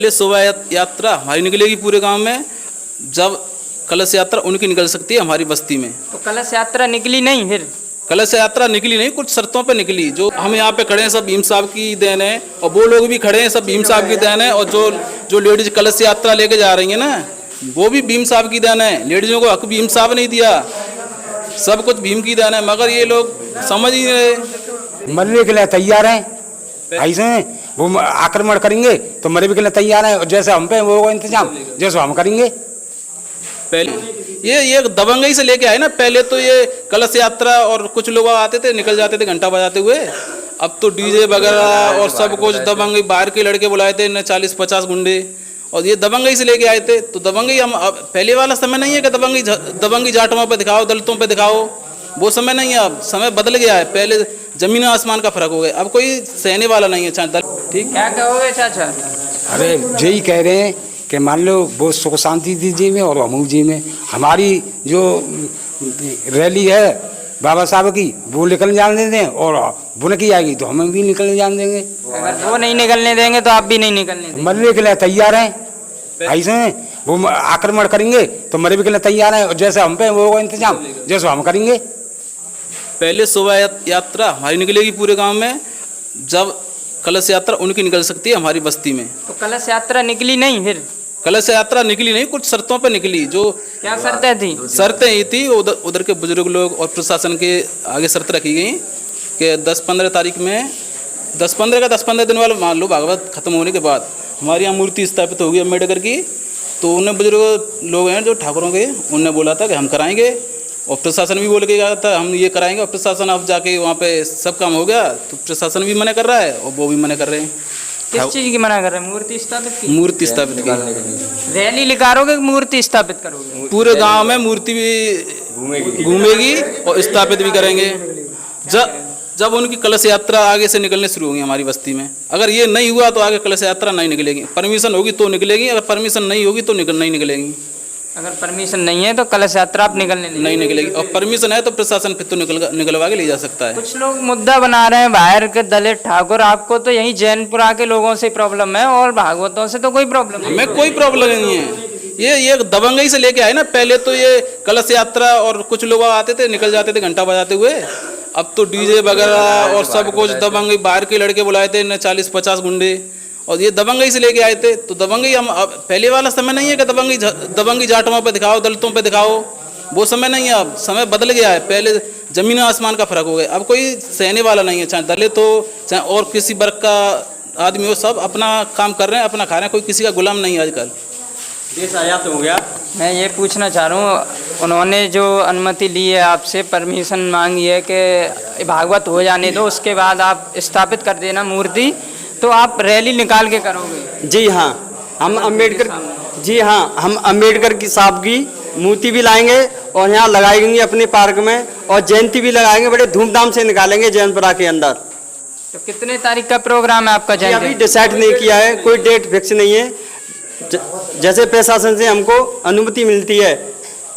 पहले शोभा यात्रा हमारी निकलेगी पूरे गांव में, जब कलश यात्रा उनकी निकल सकती है हमारी बस्ती में। तो कलश यात्रा निकली नहीं, फिर कलश यात्रा निकली नहीं, कुछ शर्तों पे निकली। जो हम यहाँ पे खड़े हैं सब भीम साहब की देन है, और वो लोग भी खड़े हैं सब भीम साहब की देन है, और जो लेडीज कलश यात्रा लेके जा रही है ना, वो भी भीम साहब की देन है। लेडीजों को हक भीम साहब नहीं दिया, सब कुछ भीम की देन है, मगर ये लोग समझ ही नहीं रहे। मरने के लिए तैयार हैं, ऐसे वो आक्रमण करेंगे तो मरे भी के लिए तैयार हैं, और जैसे हम पे वो इंतजाम जैसे हम करेंगे। पहले ये दबंगई से लेके आए ना, पहले तो ये कलश यात्रा और कुछ लोग आते थे निकल जाते थे घंटा बजाते हुए, अब तो डीजे वगैरह और सब कुछ दबंगई, बाहर के लड़के बुलाए थे न 40-50 गुंडे, और ये दबंगई से लेके आए थे। तो दबंगई हम अब पहले वाला समय नहीं है कि दबंगई जाटों पे दिखाओ, दलितों पे दिखाओ, वो समय नहीं है। अब समय बदल गया है, पहले जमीन आसमान का फर्क हो गया, अब कोई सहने वाला नहीं है। ठीक, क्या कहोगे चाचा? अरे यही कह रहे हैं कि मान लो वो सुख शांति दीजिए में और अमूल जी में हमारी जो रैली है बाबा साहब की वो निकल जाने दें, और वो नहीं आएगी तो हम भी निकलने जाने देंगे। अगर वो नहीं निकलने देंगे तो आप भी नहीं निकलने देंगे? मरने के लिए तैयार हैं, ऐसे वो आक्रमण करेंगे तो मरे भी के लिए तैयार हैं, और जैसे हम पे वो इंतजाम जैसे हम करेंगे। पहले शोभा यात्रा हमारी निकलेगी पूरे गांव में, जब कलश यात्रा उनकी निकल सकती है हमारी बस्ती में। तो कलश यात्रा निकली नहीं, फिर कलश यात्रा निकली नहीं, कुछ शर्तों पे निकली। जो क्या शर्तें थी? शर्तें ये थी, उधर के बुजुर्ग लोग और प्रशासन के आगे शर्त रखी गई कि 10-15 तारीख में 10-15 दिन वाला मान लो भागवत खत्म होने के बाद हमारे यहाँ मूर्ति स्थापित होगी अम्बेडकर की। तो उन्हें बुजुर्ग लोग हैं जो ठाकुरों के, उनने बोला था कि हम कराएंगे, और प्रशासन भी बोल के गया था हम ये कराएंगे, और प्रशासन अब जाके वहाँ पे सब काम हो गया तो प्रशासन भी मना कर रहा है और वो भी मना कर रहे हैं। किस चीज़ की मना कर रहे हैं? मूर्ति स्थापित की? मूर्ति स्थापित की। रैली निकालोगे कि मूर्ति स्थापित करोगे? पूरे गांव में मूर्ति भी घूमेगी और स्थापित भी करेंगे। जब उनकी कलश यात्रा आगे से निकलने शुरू होंगी हमारी बस्ती में। अगर ये नहीं हुआ तो आगे कलश यात्रा नहीं निकलेगी, परमिशन होगी तो निकलेगी, अगर परमिशन नहीं होगी तो नहीं निकलेगी। अगर परमिशन नहीं है तो कलश यात्रा आप निकलने नहीं निकलेगी, और परमिशन है तो प्रशासन फिर तो निकलवा के ले जा सकता है। कुछ लोग मुद्दा बना रहे हैं बाहर के दलित ठाकुर, आपको तो यही जैनपुरा के लोगों से प्रॉब्लम है और भागवतों से तो कोई प्रॉब्लम नहीं? हमें कोई प्रॉब्लम नहीं है, ये दबंगई से लेके आए ना। पहले तो ये कलश यात्रा और कुछ लोग आते थे निकल जाते थे घंटा बजाते हुए, अब तो डीजे वगैरह और सब कुछ दबंगई, बाहर के लड़के बुलाए थे न 40-50 गुंडे, और ये दबंगई से लेके आए थे। तो दबंगई हम अब पहले वाला समय नहीं है कि दबंगई जाटों पे दिखाओ, दलितों पे दिखाओ, वो समय नहीं है। अब समय बदल गया है, पहले जमीन आसमान का फर्क हो गया, अब कोई सहने वाला नहीं है। चाहे दलित हो चाहे और किसी वर्ग का आदमी हो, सब अपना काम कर रहे हैं, अपना खा रहे हैं, कोई किसी का गुलाम नहीं है आजकल। देश आजाद हो गया। मैं ये पूछना चाह रहा हूँ, उन्होंने जो अनुमति ली है आपसे, परमिशन मांगी है कि भागवत हो जाने दो उसके बाद आप स्थापित कर देना मूर्ति, तो आप रैली निकाल के करोगे? जी हाँ, हम अम्बेडकर की साहब की मूर्ति भी लाएंगे और यहाँ लगाएंगे अपने पार्क में, और जयंती भी लगाएंगे, बड़े धूमधाम से निकालेंगे जैनपुरा के अंदर। तो कितने तारीख का प्रोग्राम है आपका जयंती? अभी डिसाइड नहीं किया है, कोई डेट फिक्स नहीं है। जैसे प्रशासन से हमको अनुमति मिलती है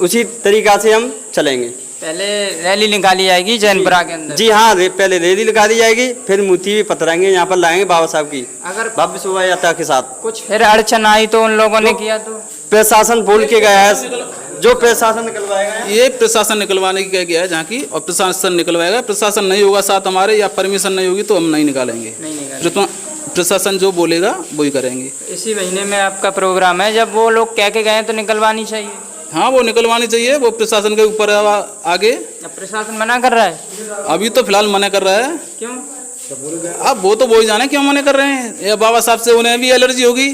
उसी तरीका से हम चलेंगे। पहले रैली निकाली जाएगी जैनपुरा के अंदर? जी हाँ, पहले रैली निकाली जाएगी, फिर मूर्ति भी पतराएंगे, यहाँ पर लाएंगे बाबा साहब की अगर भव्य शोभा यात्रा के साथ। कुछ फिर अड़चन आई तो उन लोगों ने किया तो? प्रशासन बोल के गया है, जो प्रशासन निकलवाएगा, ये प्रशासन निकलवाने की कह गया है जहाँ की, और प्रशासन निकलवाएगा। प्रशासन नहीं होगा साथ हमारे, या परमिशन नहीं होगी तो हम नहीं निकालेंगे। जो प्रशासन जो बोलेगा वही करेंगे। इसी महीने में आपका प्रोग्राम है, जब वो लोग कह के गए तो निकलवानी चाहिए? हाँ, वो निकलवानी चाहिए, वो प्रशासन के ऊपर आगे। अब प्रशासन मना कर रहा है? अभी तो फिलहाल मना कर रहा है। क्यों? अब वो तो वही जाने क्यों मना कर रहे हैं, या बाबा साहब से उन्हें भी एलर्जी होगी।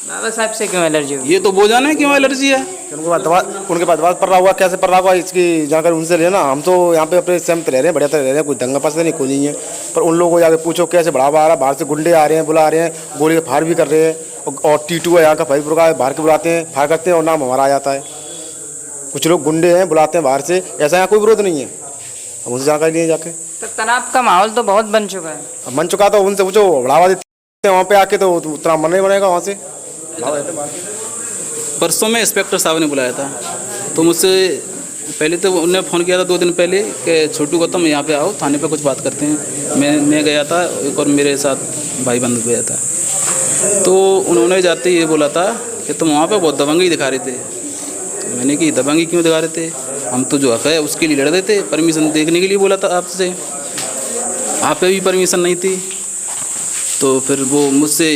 बाबा साहब से क्यों एलर्जी होगी? ये तो वो जाने क्यों एलर्जी है। उनके बाद दवा पड़ रहा हुआ, कैसे पड़ रहा हुआ इसकी जानकारी उनसे लेना। हम तो यहाँ पे अपने सहमत रह रहे हैं, बढ़िया तरह रह रहे हैं, कोई दंगा फंसते नहीं, कोई नहीं है। पर उन लोगों को जाके पूछो कैसे बढ़ावा आ रहा है, बाहर से गुंडे आ रहे हैं, बुला रहे हैं, गोली के फायर भी कर रहे हैं, और T2 है यहाँ का फैजपुर का, बाहर के बुलाते हैं, फायर करते हैं और नाम हमारा आ जाता है। कुछ लोग गुंडे हैं, बुलाते हैं बाहर से, ऐसा यहाँ कोई विरोध नहीं है, हम उनसे जानकारी लिए जाके। तो तनाव का माहौल तो बहुत बन चुका है। अब बन चुका तो उनसे पूछो, बढ़ावा देते हैं वहाँ पे आके तो उतना मन नहीं बनेगा वहाँ से। परसों में इंस्पेक्टर साहब ने बुलाया था, तो मुझसे पहले तो उन्होंने फ़ोन किया था 2 दिन पहले कि छोटू गौतम यहाँ पे आओ, थाने पे कुछ बात करते हैं। मैं गया था, एक और मेरे साथ भाई बंधु गया था। तो उन्होंने जाते ये बोला था कि तुम वहाँ पे बहुत दबंगी दिखा रहे थे। तो मैंने कि दबंगी क्यों दिखा रहे थे, हम तो जो हक है उसके लिए लड़ रहे थे, परमिशन देखने के लिए बोला था आपसे, आप पे भी परमिशन नहीं थी। तो फिर वो मुझसे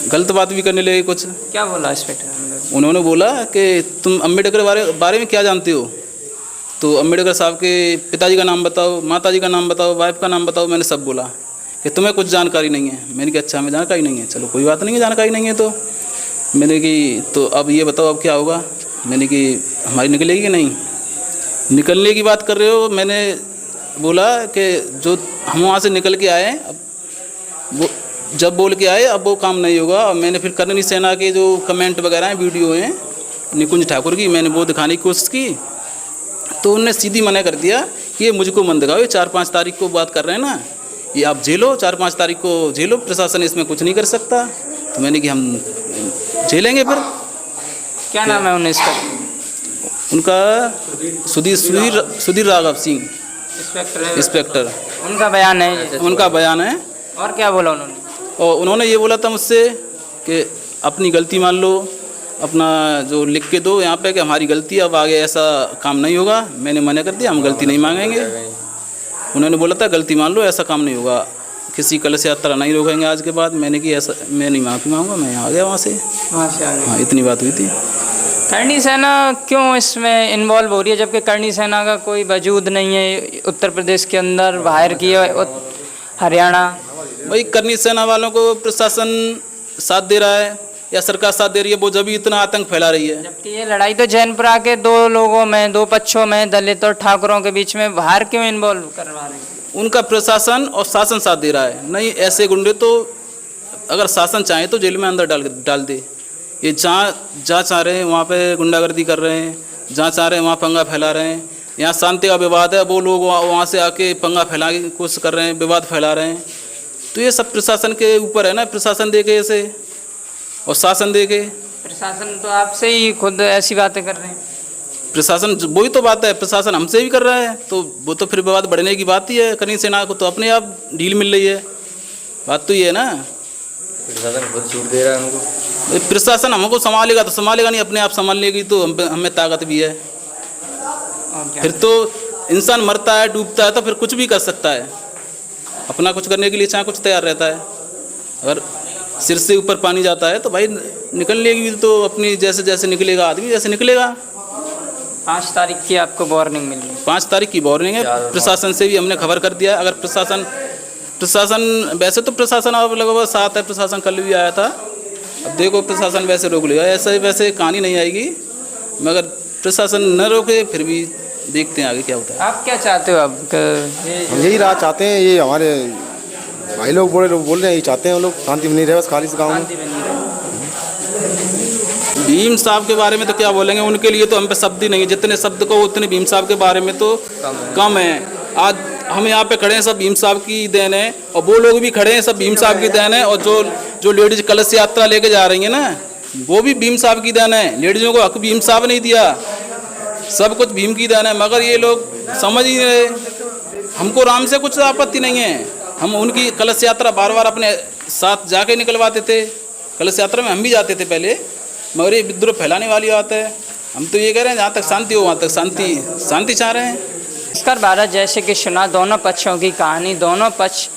गलत बात भी करने लगे कुछ। क्या बोला इंस्पेक्टर? उन्होंने बोला कि तुम अम्बेडकर बारे में क्या जानते हो, तो अम्बेडकर साहब के पिताजी का नाम बताओ, माताजी का नाम बताओ, वाइफ का नाम बताओ। मैंने सब बोला कि तुम्हें कुछ जानकारी नहीं है। मैंने कहा अच्छा हमें जानकारी नहीं है, चलो कोई बात नहीं है, जानकारी नहीं है तो मैंने कि तो अब ये बताओ अब क्या होगा। मैंने कि हमारी निकलेगी कि नहीं, निकलने की बात कर रहे हो। मैंने बोला कि जो हम वहाँ से निकल के आए, अब वो जब बोल के आए अब वो काम नहीं होगा। और मैंने फिर करनी सेना के जो कमेंट वगैरह हैं, वीडियो हैं निकुंज ठाकुर की, मैंने वो दिखाने की कोशिश की तो उनने सीधी मना कर दिया कि ये मुझको मन दिखाओ, ये 4-5 तारीख को बात कर रहे हैं ना, ये आप झेलो, 4-5 तारीख को झेलो, प्रशासन इसमें कुछ नहीं कर सकता। तो मैंने कि हम झेलेंगे। फिर क्या नाम है उन्हें इसका? उनका सुधीर राघव सिंह इंस्पेक्टर, उनका बयान है। उनका बयान है। और क्या बोला उन्होंने? और उन्होंने ये बोला था मुझसे कि अपनी गलती मान लो, अपना जो लिख के दो यहाँ पे कि हमारी गलती, अब आगे ऐसा काम नहीं होगा। मैंने मना कर दिया, हम गलती नहीं मांगेंगे। उन्होंने बोला था गलती मान लो, ऐसा काम नहीं होगा, किसी कलश यात्रा नहीं रोकेंगे आज के बाद। मैंने कि ऐसा मैं नहीं माफ़ी मांगूंगा, मैं आ गया वहाँ से। हाँ, इतनी बात हुई थी। करणी सेना क्यों इसमें इन्वॉल्व हो रही है, जबकि करणी सेना का कोई वजूद नहीं है उत्तर प्रदेश के अंदर, बाहर की हरियाणा? भाई करणी सेना वालों को प्रशासन साथ दे रहा है या सरकार साथ दे रही है, वो जब भी इतना आतंक फैला रही है। जबकि ये लड़ाई तो जैनपुरा के दो लोगों में, दो पक्षों में, दलित और ठाकुरों के बीच में, बाहर क्यों इन्वॉल्व करवा रही है? उनका प्रशासन और शासन साथ दे रहा है। नहीं, ऐसे गुंडे तो अगर शासन चाहे तो जेल में अंदर डाल दे। ये जहाँ चाह रहे हैं वहाँ पे गुंडागर्दी कर रहे हैं, जहाँ चाह रहे हैं वहाँ पंगा फैला रहे हैं। यहाँ शांति का विवाद है, वो लोग वहाँ से आके पंगा फैलाने की कोशिश कर रहे हैं, विवाद फैला रहे हैं। तो ये सब प्रशासन के ऊपर है ना, प्रशासन देखे ऐसे और शासन देखे। प्रशासन तो आपसे ही खुद ऐसी बातें कर रहे हैं। प्रशासन वही तो बात है, प्रशासन हमसे भी कर रहा है, तो वो तो फिर विवाद बढ़ने की बात ही है। करणी सेना को तो अपने आप ढील मिल रही है, बात तो ये है ना। प्रशासन खुद छूट दे रहा है हमको। प्रशासन हमको संभालेगा तो संभालेगा नहीं, अपने आप संभालने की तो हमें ताकत भी है। फिर तो इंसान मरता है, डूबता है तो फिर कुछ भी कर सकता है, अपना कुछ करने के लिए चाहे कुछ तैयार रहता है। अगर सिर से ऊपर पानी जाता है तो भाई निकलने की तो अपनी जैसे जैसे निकलेगा आदमी वैसे निकलेगा। 5 तारीख की आपको वार्निंग मिली? 5 तारीख की वार्निंग है। प्रशासन से भी हमने खबर कर दिया। अगर प्रशासन वैसे तो प्रशासन अब लगभग साथ है, प्रशासन कल भी आया था। अब देखो प्रशासन वैसे रोक लेगा, ऐसे वैसे कहानी नहीं आएगी, मगर प्रशासन न रोके फिर भी देखते हैं आगे क्या होता है। आप क्या चाहते हो? अब हम यही राह चाहते हैं, ये हमारे भाई लोग बोल रहे हैं, ये चाहते हैं हम लोग शांति बनी रहे बस खाली से गाँव में। भीम साहब के बारे में तो क्या बोलेंगे, उनके लिए तो हम पे शब्द ही नहीं है। जितने शब्द को उतने भीम साहब के बारे में तो कम है। आज हम यहाँ पे खड़े हैं, सब भीम साहब की देन है, और वो लोग भी खड़े हैं, सब भीम साहब की देन है। और जो लेडीज कलश यात्रा लेके जा रही है ना, वो भी भीम साहब की देन है। लेडीजों को हक भीम साहब नहीं दिया, सब कुछ भीम की देन है। मगर ये लोग समझ ही नहीं रहे। हमको राम से कुछ आपत्ति नहीं है, हम उनकी कलश यात्रा बार बार अपने साथ जाके निकलवाते थे। कलश यात्रा में हम भी जाते थे पहले, मगर ये विद्रोह फैलाने वाली बात है। हम तो ये कह रहे हैं जहाँ तक शांति हो वहाँ तक शांति चाह रहे हैं। नमस्कार भारत, जैसे कि सुना दोनों पक्षों की कहानी, दोनों पक्ष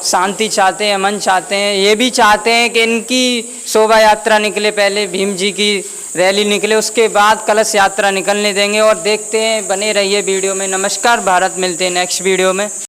शांति चाहते हैं, अमन चाहते हैं। ये भी चाहते हैं कि इनकी शोभा यात्रा निकले, पहले भीम जी की रैली निकले, उसके बाद कलश यात्रा निकलने देंगे। और देखते हैं, बने रहिए वीडियो में। नमस्कार भारत, मिलते हैं नेक्स्ट वीडियो में।